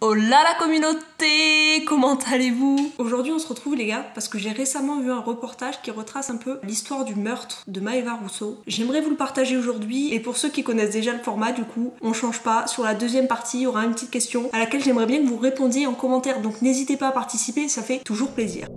Hola la communauté, comment allez-vous? Aujourd'hui on se retrouve les gars parce que j'ai récemment vu un reportage qui retrace un peu l'histoire du meurtre de Maeva Rousseau. J'aimerais vous le partager aujourd'hui et pour ceux qui connaissent déjà le format du coup on change pas. Sur la deuxième partie il y aura une petite question à laquelle j'aimerais bien que vous répondiez en commentaire, donc n'hésitez pas à participer, ça fait toujours plaisir.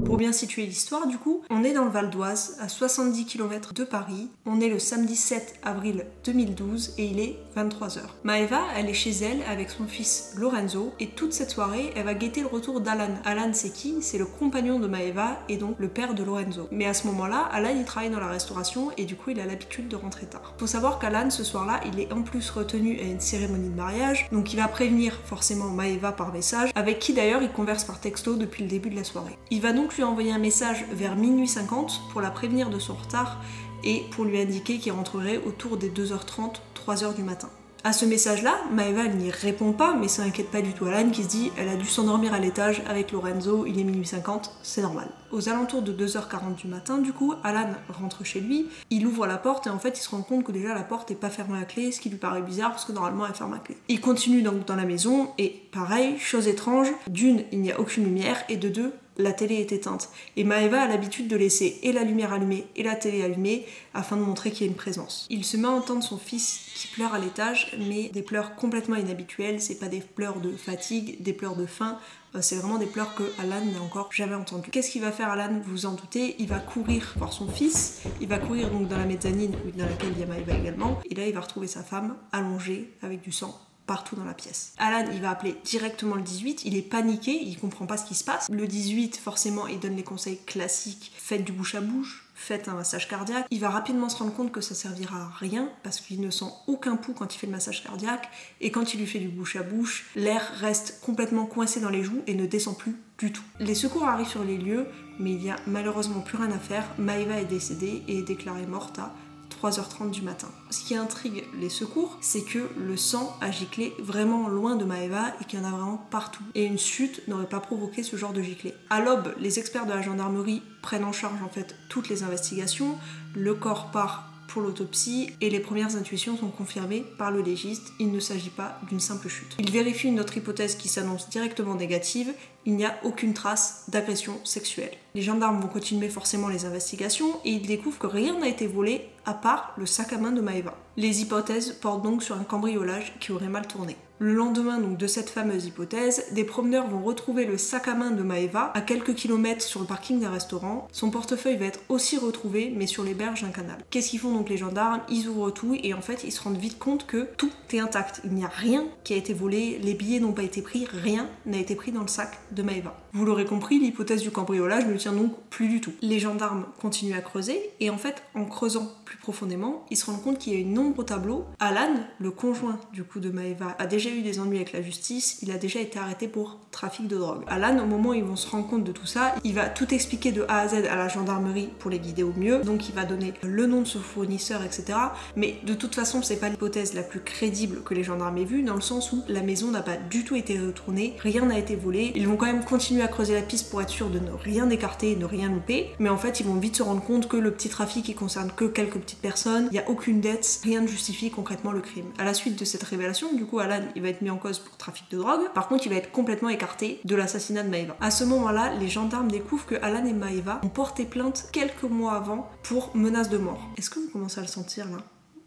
Pour bien situer l'histoire du coup, on est dans le Val d'Oise, à 70 km de Paris. On est le samedi 7 avril 2012 et il est 23h. Maeva, elle est chez elle avec son fils Lorenzo et toute cette soirée, elle va guetter le retour d'Alan. Alan c'est qui? C'est le compagnon de Maeva et donc le père de Lorenzo. Mais à ce moment-là, Alan il travaille dans la restauration et du coup il a l'habitude de rentrer tard. Faut savoir qu'Alan ce soir-là, il est en plus retenu à une cérémonie de mariage, donc il va prévenir forcément Maeva par message, avec qui d'ailleurs il converse par texto depuis le début de la soirée. Il va donc lui envoyer un message vers minuit 50 pour la prévenir de son retard et pour lui indiquer qu'il rentrerait autour des 2h30, 3h du matin. À ce message-là, Maeva elle n'y répond pas, mais ça inquiète pas du tout Alan qui se dit elle a dû s'endormir à l'étage avec Lorenzo, il est minuit 50, c'est normal. Aux alentours de 2h40 du matin, du coup, Alan rentre chez lui, il ouvre la porte et en fait il se rend compte que déjà la porte est pas fermée à clé, ce qui lui paraît bizarre parce que normalement elle ferme à clé. Il continue donc dans la maison et pareil, chose étrange, d'une, il n'y a aucune lumière et de deux, la télé est éteinte. Et Maeva a l'habitude de laisser et la lumière allumée et la télé allumée afin de montrer qu'il y a une présence. Il se met à entendre son fils qui pleure à l'étage, mais des pleurs complètement inhabituels, c'est pas des pleurs de fatigue, des pleurs de faim, c'est vraiment des pleurs que Alan n'a encore jamais entendues. Qu'est-ce qu'il va faire Alan? Vous vous en doutez, il va courir voir son fils, il va courir donc dans la mezzanine dans laquelle il y a Maeva également, et là il va retrouver sa femme allongée avec du sang partout dans la pièce. Alan, il va appeler directement le 18, il est paniqué, il comprend pas ce qui se passe. Le 18, forcément, il donne les conseils classiques, faites du bouche à bouche, faites un massage cardiaque. Il va rapidement se rendre compte que ça servira à rien parce qu'il ne sent aucun pouls quand il fait le massage cardiaque et quand il lui fait du bouche à bouche, l'air reste complètement coincé dans les joues et ne descend plus du tout. Les secours arrivent sur les lieux, mais il y a malheureusement plus rien à faire. Maeva est décédée et est déclarée morte à 3h30 du matin. Ce qui intrigue les secours, c'est que le sang a giclé vraiment loin de Maeva et qu'il y en a vraiment partout. Et une chute n'aurait pas provoqué ce genre de giclée. À l'aube, les experts de la gendarmerie prennent en charge en fait toutes les investigations, le corps part pour l'autopsie et les premières intuitions sont confirmées par le légiste, il ne s'agit pas d'une simple chute. Il vérifie une autre hypothèse qui s'annonce directement négative, il n'y a aucune trace d'agression sexuelle. Les gendarmes vont continuer forcément les investigations et ils découvrent que rien n'a été volé à part le sac à main de Maeva. Les hypothèses portent donc sur un cambriolage qui aurait mal tourné. Le lendemain donc de cette fameuse hypothèse, des promeneurs vont retrouver le sac à main de Maeva à quelques kilomètres sur le parking d'un restaurant. Son portefeuille va être aussi retrouvé mais sur les berges d'un canal. Qu'est-ce qu'ils font donc les gendarmes? Ils ouvrent tout et en fait ils se rendent vite compte que tout est intact. Il n'y a rien qui a été volé, les billets n'ont pas été pris, rien n'a été pris dans le sac de Maeva. Vous l'aurez compris, l'hypothèse du cambriolage ne tient donc plus du tout. Les gendarmes continuent à creuser et en fait en creusant plus profondément, ils se rendent compte qu'il y a une ombre au tableau. Alan, le conjoint du coup de Maeva, a déjà eu des ennuis avec la justice, il a déjà été arrêté pour trafic de drogue. Alan, au moment où ils vont se rendre compte de tout ça, il va tout expliquer de A à Z à la gendarmerie pour les guider au mieux, donc il va donner le nom de ce fournisseur, etc. Mais de toute façon, c'est pas l'hypothèse la plus crédible que les gendarmes aient vue, dans le sens où la maison n'a pas du tout été retournée, rien n'a été volé. Ils vont quand même continuer à creuser la piste pour être sûr de ne rien écarter, de rien louper, mais en fait, ils vont vite se rendre compte que le petit trafic, il concerne que quelques petites personnes, il n'y a aucune dette, rien ne justifie concrètement le crime. À la suite de cette révélation, du coup, Alan, il va être mis en cause pour trafic de drogue. Par contre, il va être complètement écarté de l'assassinat de Maeva. À ce moment-là, les gendarmes découvrent que Alan et Maeva ont porté plainte quelques mois avant pour menace de mort. Est-ce que vous commencez à le sentir là?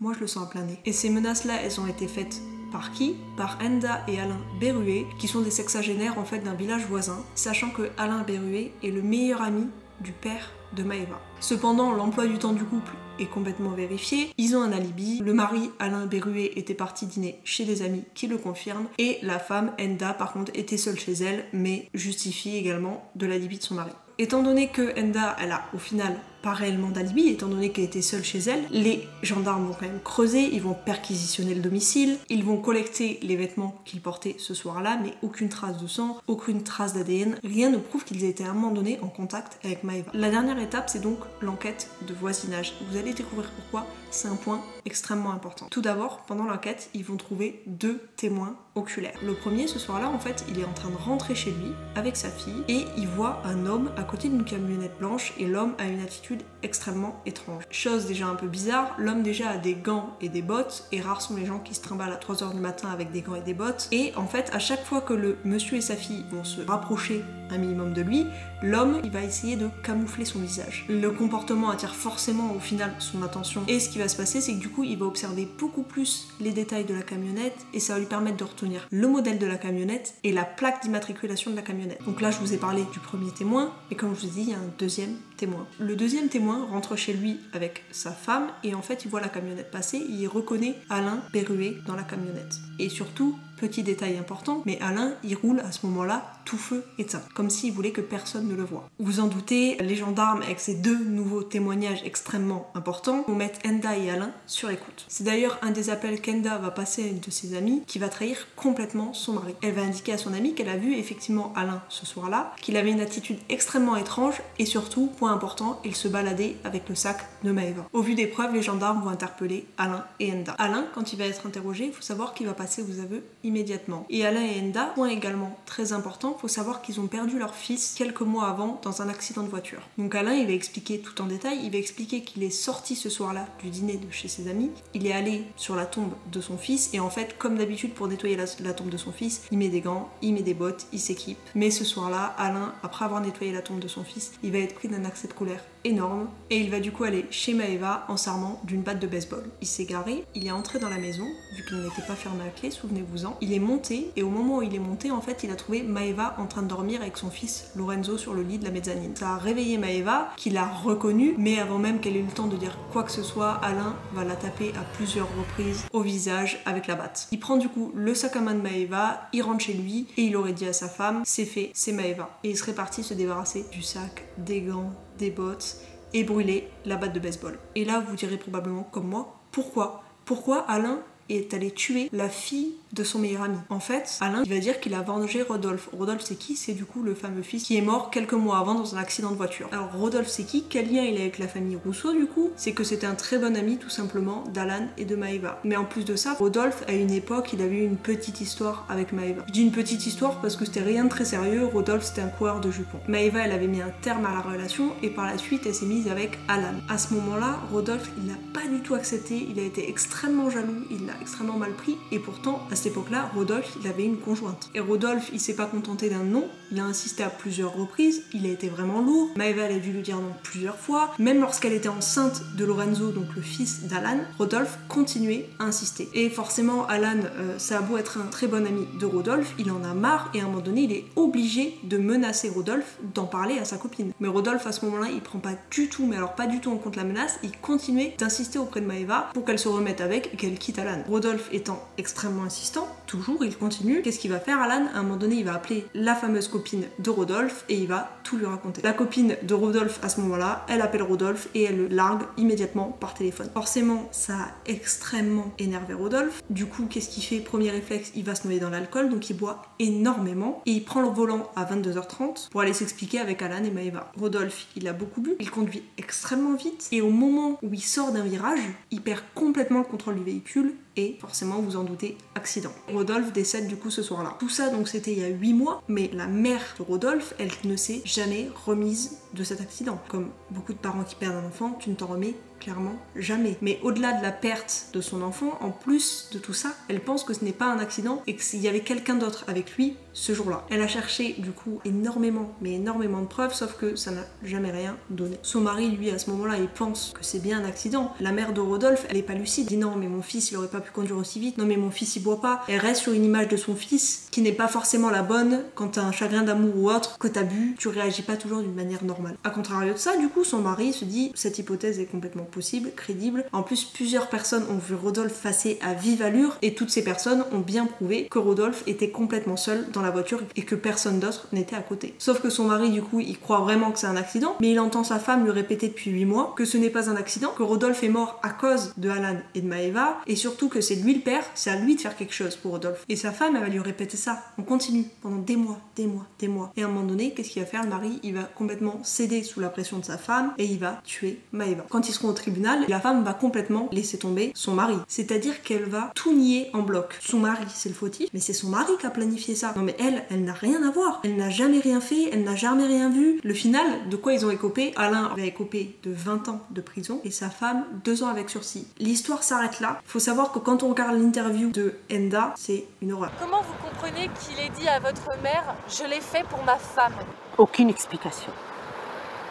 Moi, je le sens à plein nez. Et ces menaces-là, elles ont été faites par qui? Par Enda et Alain Berruet, qui sont des sexagénaires en fait d'un village voisin, sachant que Alain Berruet est le meilleur ami du père de Maeva. Cependant, l'emploi du temps du couple est complètement vérifié, ils ont un alibi, le mari Alain Berruet était parti dîner chez des amis qui le confirment, et la femme Enda par contre était seule chez elle, mais justifie également de l'alibi de son mari. Étant donné que Enda, elle a au final pas réellement d'alibi, étant donné qu'elle était seule chez elle, les gendarmes vont quand même creuser, ils vont perquisitionner le domicile, ils vont collecter les vêtements qu'ils portaient ce soir-là, mais aucune trace de sang, aucune trace d'ADN, rien ne prouve qu'ils aient été à un moment donné en contact avec Maeva. La dernière étape, c'est donc l'enquête de voisinage. Vous allez découvrir pourquoi, c'est un point extrêmement important. Tout d'abord, pendant l'enquête, ils vont trouver 2 témoins oculaire. Le premier, ce soir-là, en fait, il est en train de rentrer chez lui avec sa fille et il voit un homme à côté d'une camionnette blanche et l'homme a une attitude attitude extrêmement étrange. Chose déjà un peu bizarre, l'homme déjà a des gants et des bottes, et rares sont les gens qui se trimballent à 3h du matin avec des gants et des bottes. Et en fait, à chaque fois que le monsieur et sa fille vont se rapprocher un minimum de lui, l'homme il va essayer de camoufler son visage. Le comportement attire forcément au final son attention, et ce qui va se passer c'est que du coup il va observer beaucoup plus les détails de la camionnette, et ça va lui permettre de retenir le modèle de la camionnette et la plaque d'immatriculation de la camionnette. Donc là je vous ai parlé du premier témoin, et comme je vous ai dit il y a un deuxième témoin. Le deuxième témoin rentre chez lui avec sa femme, et en fait il voit la camionnette passer, et il reconnaît Alain berrué dans la camionnette. Et surtout, petit détail important, mais Alain, il roule à ce moment-là tout feu éteint, comme s'il voulait que personne ne le voie. Vous en doutez, les gendarmes, avec ces deux nouveaux témoignages extrêmement importants, vont mettre Enda et Alain sur écoute. C'est d'ailleurs un des appels qu'Enda va passer à une de ses amies, qui va trahir complètement son mari. Elle va indiquer à son amie qu'elle a vu effectivement Alain ce soir-là, qu'il avait une attitude extrêmement étrange, et surtout, point important, il se baladait avec le sac de Maëva. Au vu des preuves, les gendarmes vont interpeller Alain et Enda. Alain, quand il va être interrogé, il faut savoir qu'il va passer aux aveux immédiatement. Et Alain et Enda, point également très important, faut savoir qu'ils ont perdu leur fils quelques mois avant dans un accident de voiture. Donc Alain, il va expliquer tout en détail, il va expliquer qu'il est sorti ce soir-là du dîner de chez ses amis, il est allé sur la tombe de son fils, et en fait, comme d'habitude pour nettoyer la tombe de son fils, il met des gants, il met des bottes, il s'équipe. Mais ce soir-là, Alain, après avoir nettoyé la tombe de son fils, il va être pris d'un accès de colère énorme, et il va du coup aller chez Maëva en s'armant d'une batte de baseball. Il s'est garé, il est entré dans la maison, vu qu'il n'était pas fermé à clé, souvenez-vous-en. Il est monté, et au moment où il est monté, en fait, il a trouvé Maëva en train de dormir avec son fils Lorenzo sur le lit de la mezzanine. Ça a réveillé Maëva, qui l'a reconnu, mais avant même qu'elle ait eu le temps de dire quoi que ce soit, Alain va la taper à plusieurs reprises au visage avec la batte. Il prend du coup le sac à main de Maëva, il rentre chez lui, et il aurait dit à sa femme, c'est fait, c'est Maëva. Et il serait parti se débarrasser du sac, des gants, des bottes, et brûler la batte de baseball. Et là, vous direz probablement comme moi, pourquoi Alain est allé tuer la fille de son meilleur ami. En fait, Alain, il va dire qu'il a vengé Rodolphe. Rodolphe, c'est qui? C'est du coup le fameux fils qui est mort quelques mois avant dans un accident de voiture. Alors Rodolphe, c'est qui? Quel lien il a avec la famille Rousseau du coup? C'est que c'était un très bon ami tout simplement d'Alan et de Maëva. Mais en plus de ça, Rodolphe, à une époque, il avait eu une petite histoire avec Maëva. Je dis une petite histoire parce que c'était rien de très sérieux. Rodolphe, c'était un coureur de jupons. Maëva, elle avait mis un terme à la relation, et par la suite, elle s'est mise avec Alan. À ce moment-là, Rodolphe, il l'a pas du tout accepté. Il a été extrêmement jaloux, il l'a extrêmement mal pris, et pourtant, à cette époque-là, Rodolphe, il avait une conjointe. Et Rodolphe, il s'est pas contenté d'un non, il a insisté à plusieurs reprises, il a été vraiment lourd. Maëva, elle a dû lui dire non plusieurs fois. Même lorsqu'elle était enceinte de Lorenzo, donc le fils d'Alan, Rodolphe continuait à insister. Et forcément, Alan, ça a beau être un très bon ami de Rodolphe, il en a marre, et à un moment donné, il est obligé de menacer Rodolphe d'en parler à sa copine. Mais Rodolphe, à ce moment-là, il prend pas du tout, mais alors pas du tout en compte la menace, il continuait d'insister auprès de Maëva pour qu'elle se remette avec et qu'elle quitte Alan. Rodolphe étant extrêmement insistant, toujours, il continue. Qu'est-ce qu'il va faire, Alan? À un moment donné, il va appeler la fameuse copine de Rodolphe et il va tout lui raconter. La copine de Rodolphe, à ce moment-là, elle appelle Rodolphe et elle le largue immédiatement par téléphone. Forcément, ça a extrêmement énervé Rodolphe. Du coup, qu'est-ce qu'il fait? Premier réflexe, il va se noyer dans l'alcool, donc il boit énormément et il prend le volant à 22h30 pour aller s'expliquer avec Alan et Maëva. Rodolphe, il a beaucoup bu, il conduit extrêmement vite et au moment où il sort d'un virage, il perd complètement le contrôle du véhicule et forcément, vous en doutez, accident. Rodolphe décède du coup ce soir-là. Tout ça, donc, c'était il y a 8 mois, mais la mère de Rodolphe, elle ne s'est jamais remise de cet accident. Comme beaucoup de parents qui perdent un enfant, tu ne t'en remets clairement jamais. Mais au-delà de la perte de son enfant, en plus de tout ça, elle pense que ce n'est pas un accident et qu'il y avait quelqu'un d'autre avec lui ce jour-là. Elle a cherché du coup énormément, mais énormément de preuves, sauf que ça n'a jamais rien donné. Son mari, lui, à ce moment-là, il pense que c'est bien un accident. La mère de Rodolphe, elle est pas lucide. Elle dit non, mais mon fils, il aurait pas pu conduire aussi vite. Non, mais mon fils, il boit pas. Elle reste sur une image de son fils qui n'est pas forcément la bonne. Quand t'as un chagrin d'amour ou autre, que t'as bu, tu réagis pas toujours d'une manière normale. A contrario de ça, du coup, son mari se dit cette hypothèse est complètement possible, crédible. En plus, plusieurs personnes ont vu Rodolphe passer à vive allure et toutes ces personnes ont bien prouvé que Rodolphe était complètement seul dans la voiture et que personne d'autre n'était à côté. Sauf que son mari, du coup, il croit vraiment que c'est un accident, mais il entend sa femme lui répéter depuis 8 mois que ce n'est pas un accident, que Rodolphe est mort à cause de Alan et de Maëva, et surtout que c'est lui le père, c'est à lui de faire quelque chose pour Rodolphe. Et sa femme, elle va lui répéter ça. On continue pendant des mois, des mois, des mois. Et à un moment donné, qu'est-ce qu'il va faire, le mari? Il va complètement céder sous la pression de sa femme et il va tuer Maëva. Quand ils seront au tribunal, la femme va complètement laisser tomber son mari. C'est-à-dire qu'elle va tout nier en bloc. Son mari, c'est le fautif, mais c'est son mari qui a planifié ça. Non mais elle n'a rien à voir. Elle n'a jamais rien fait, elle n'a jamais rien vu. Le final, de quoi ils ont écopé? Alain avait écopé de 20 ans de prison et sa femme 2 ans avec sursis. L'histoire s'arrête là. Faut savoir que quand on regarde l'interview de Enda, c'est une horreur. Comment vous comprenez qu'il ait dit à votre mère « Je l'ai fait pour ma femme » ? Aucune explication.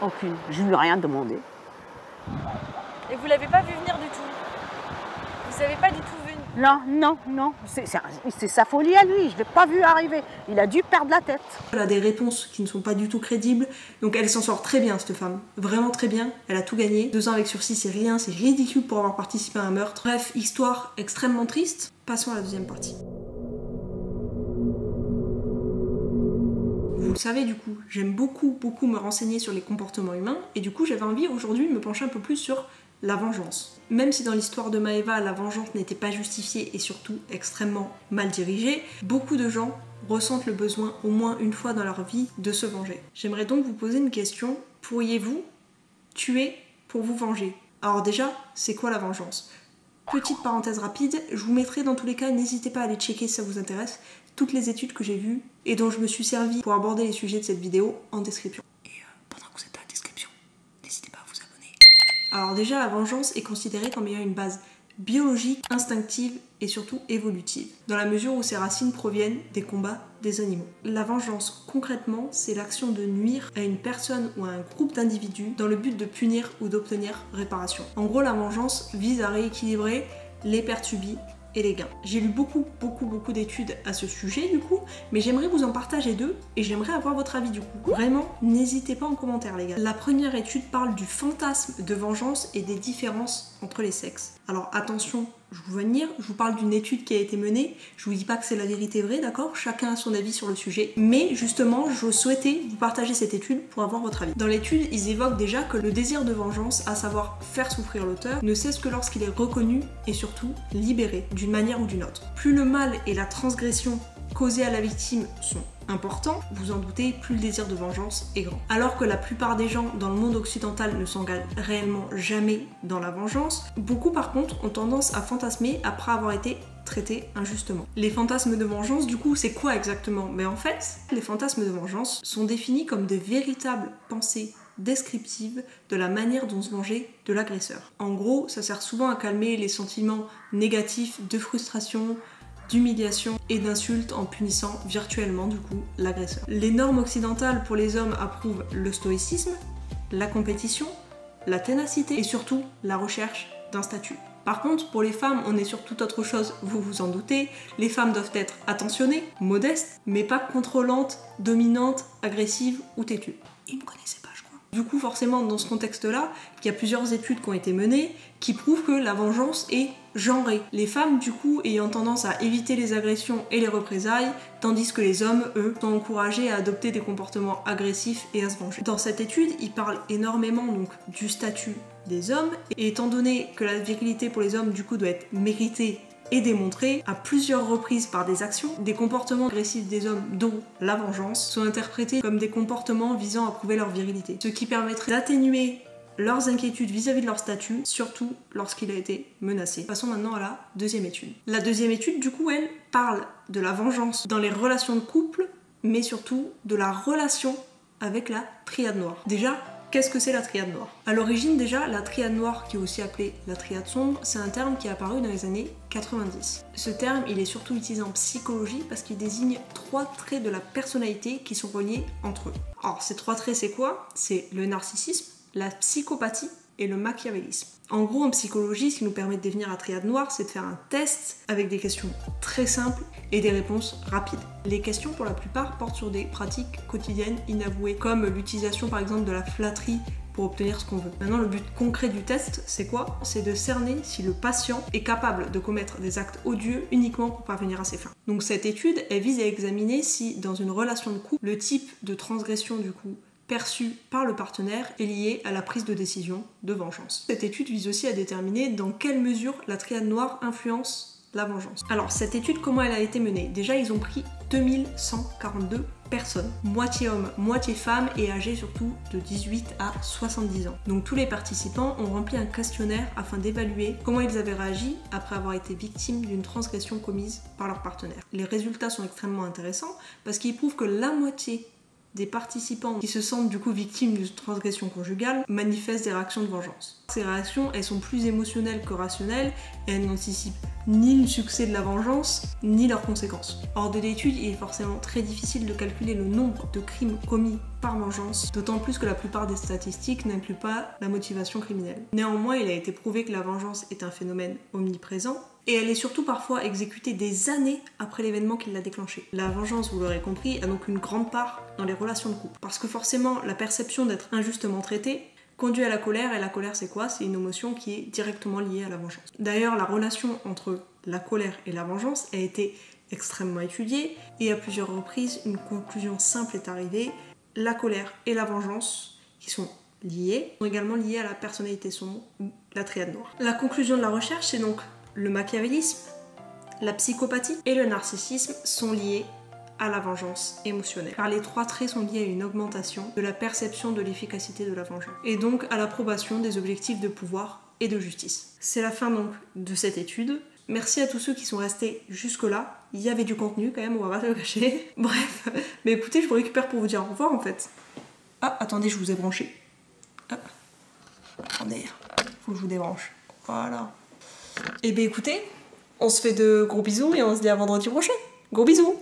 Aucune. Je lui ai rien demandé. Et vous l'avez pas vu venir du tout? Vous avez pas du tout vu? Non. C'est sa folie à lui. Je l'ai pas vu arriver. Il a dû perdre la tête. Elle a des réponses qui ne sont pas du tout crédibles. Donc elle s'en sort très bien, cette femme. Vraiment très bien. Elle a tout gagné. 2 ans avec sursis, c'est rien. C'est ridicule pour avoir participé à un meurtre. Bref, histoire extrêmement triste. Passons à la deuxième partie. Vous le savez du coup, j'aime beaucoup me renseigner sur les comportements humains et du coup j'avais envie aujourd'hui de me pencher un peu plus sur la vengeance. Même si dans l'histoire de Maeva, la vengeance n'était pas justifiée et surtout extrêmement mal dirigée, beaucoup de gens ressentent le besoin au moins une fois dans leur vie de se venger. J'aimerais donc vous poser une question. Pourriez-vous tuer pour vous venger? Alors déjà, c'est quoi la vengeance? Petite parenthèse rapide, je vous mettrai dans tous les cas, n'hésitez pas à aller checker si ça vous intéresse, toutes les études que j'ai vues et dont je me suis servi pour aborder les sujets de cette vidéo en description. Et pendant que vous êtes dans la description, n'hésitez pas à vous abonner. Alors déjà, la vengeance est considérée comme ayant une base biologique, instinctive et surtout évolutive, dans la mesure où ses racines proviennent des combats des animaux. La vengeance, concrètement, c'est l'action de nuire à une personne ou à un groupe d'individus dans le but de punir ou d'obtenir réparation. En gros, la vengeance vise à rééquilibrer les pertes subies et les gains. J'ai lu beaucoup d'études à ce sujet du coup, mais j'aimerais vous en partager 2 et j'aimerais avoir votre avis du coup. Vraiment, n'hésitez pas en commentaire les gars. La première étude parle du fantasme de vengeance et des différences entre les sexes. Alors attention, je vous vois venir, je vous parle d'une étude qui a été menée, je vous dis pas que c'est la vérité vraie, d'accord? Chacun a son avis sur le sujet, mais justement, je souhaitais vous partager cette étude pour avoir votre avis. Dans l'étude, ils évoquent déjà que le désir de vengeance, à savoir faire souffrir l'auteur, ne cesse que lorsqu'il est reconnu et surtout libéré, d'une manière ou d'une autre. Plus le mal et la transgression causés à la victime sont importants, vous en doutez, plus le désir de vengeance est grand. Alors que la plupart des gens dans le monde occidental ne s'engagent réellement jamais dans la vengeance, beaucoup par contre ont tendance à fantasmer après avoir été traités injustement. Les fantasmes de vengeance, du coup, c'est quoi exactement? Mais en fait, les fantasmes de vengeance sont définis comme de véritables pensées descriptives de la manière dont se venger de l'agresseur. En gros, ça sert souvent à calmer les sentiments négatifs de frustration, d'humiliation et d'insultes en punissant virtuellement du coup l'agresseur. Les normes occidentales pour les hommes approuvent le stoïcisme, la compétition, la ténacité et surtout la recherche d'un statut. Par contre, pour les femmes, on est sur toute autre chose, vous vous en doutez. Les femmes doivent être attentionnées, modestes, mais pas contrôlantes, dominantes, agressives ou têtues. Ils me connaissaient pas, je crois. Du coup, forcément, dans ce contexte-là, il y a plusieurs études qui ont été menées qui prouvent que la vengeance est genrée. Les femmes, du coup, ayant tendance à éviter les agressions et les représailles, tandis que les hommes, eux, sont encouragés à adopter des comportements agressifs et à se venger. Dans cette étude, ils parlent énormément donc du statut des hommes, et étant donné que la virilité pour les hommes, du coup, doit être méritée et démontrée à plusieurs reprises par des actions, des comportements agressifs des hommes, dont la vengeance, sont interprétés comme des comportements visant à prouver leur virilité, ce qui permettrait d'atténuer leurs inquiétudes vis-à-vis de leur statut, surtout lorsqu'il a été menacé. Passons maintenant à la deuxième étude. La deuxième étude, du coup, elle parle de la vengeance dans les relations de couple, mais surtout de la relation avec la triade noire. Déjà, qu'est-ce que c'est la triade noire? À l'origine déjà, la triade noire, qui est aussi appelée la triade sombre, c'est un terme qui est apparu dans les années 90. Ce terme, il est surtout utilisé en psychologie parce qu'il désigne 3 traits de la personnalité qui sont reliés entre eux. Alors ces 3 traits, c'est quoi? C'est le narcissisme, la psychopathie et le machiavélisme. En gros, en psychologie, ce qui nous permet de définir la triade noire, c'est de faire un test avec des questions très simples et des réponses rapides. Les questions, pour la plupart, portent sur des pratiques quotidiennes inavouées, comme l'utilisation par exemple de la flatterie pour obtenir ce qu'on veut. Maintenant, le but concret du test, c'est quoi? C'est de cerner si le patient est capable de commettre des actes odieux uniquement pour parvenir à ses fins. Donc cette étude, elle vise à examiner si, dans une relation de couple, le type de transgression du coup perçu par le partenaire est lié à la prise de décision de vengeance. Cette étude vise aussi à déterminer dans quelle mesure la triade noire influence la vengeance. Alors cette étude, comment elle a été menée? Déjà ils ont pris 2142 personnes, moitié hommes, moitié femmes et âgées surtout de 18 à 70 ans. Donc tous les participants ont rempli un questionnaire afin d'évaluer comment ils avaient réagi après avoir été victimes d'une transgression commise par leur partenaire. Les résultats sont extrêmement intéressants parce qu'ils prouvent que la moitié des participants qui se sentent du coup victimes d'une transgression conjugale manifestent des réactions de vengeance. Ces réactions, elles sont plus émotionnelles que rationnelles et elles n'anticipent ni le succès de la vengeance, ni leurs conséquences. Hors de l'étude, il est forcément très difficile de calculer le nombre de crimes commis par vengeance, d'autant plus que la plupart des statistiques n'incluent pas la motivation criminelle. Néanmoins, il a été prouvé que la vengeance est un phénomène omniprésent, et elle est surtout parfois exécutée des années après l'événement qui l'a déclenchée. La vengeance, vous l'aurez compris, a donc une grande part dans les relations de couple. Parce que forcément, la perception d'être injustement traité conduit à la colère, et la colère c'est quoi? C'est une émotion qui est directement liée à la vengeance. D'ailleurs, la relation entre la colère et la vengeance a été extrêmement étudiée, et à plusieurs reprises, une conclusion simple est arrivée: la colère et la vengeance, qui sont liées, sont également liées à la personnalité sombre ou la triade noire. La conclusion de la recherche, c'est donc le machiavélisme, la psychopathie et le narcissisme sont liés à la vengeance émotionnelle. Car les trois traits sont liés à une augmentation de la perception de l'efficacité de la vengeance. Et donc à l'approbation des objectifs de pouvoir et de justice. C'est la fin donc de cette étude. Merci à tous ceux qui sont restés jusque-là. Il y avait du contenu quand même, on va pas se le cacher. Bref, mais écoutez, je vous récupère pour vous dire au revoir en fait. Ah, attendez, je vous ai branché. Ah. Attendez, faut que je vous débranche. Voilà. Et bien écoutez, on se fait de gros bisous et on se dit à vendredi prochain. Gros bisous!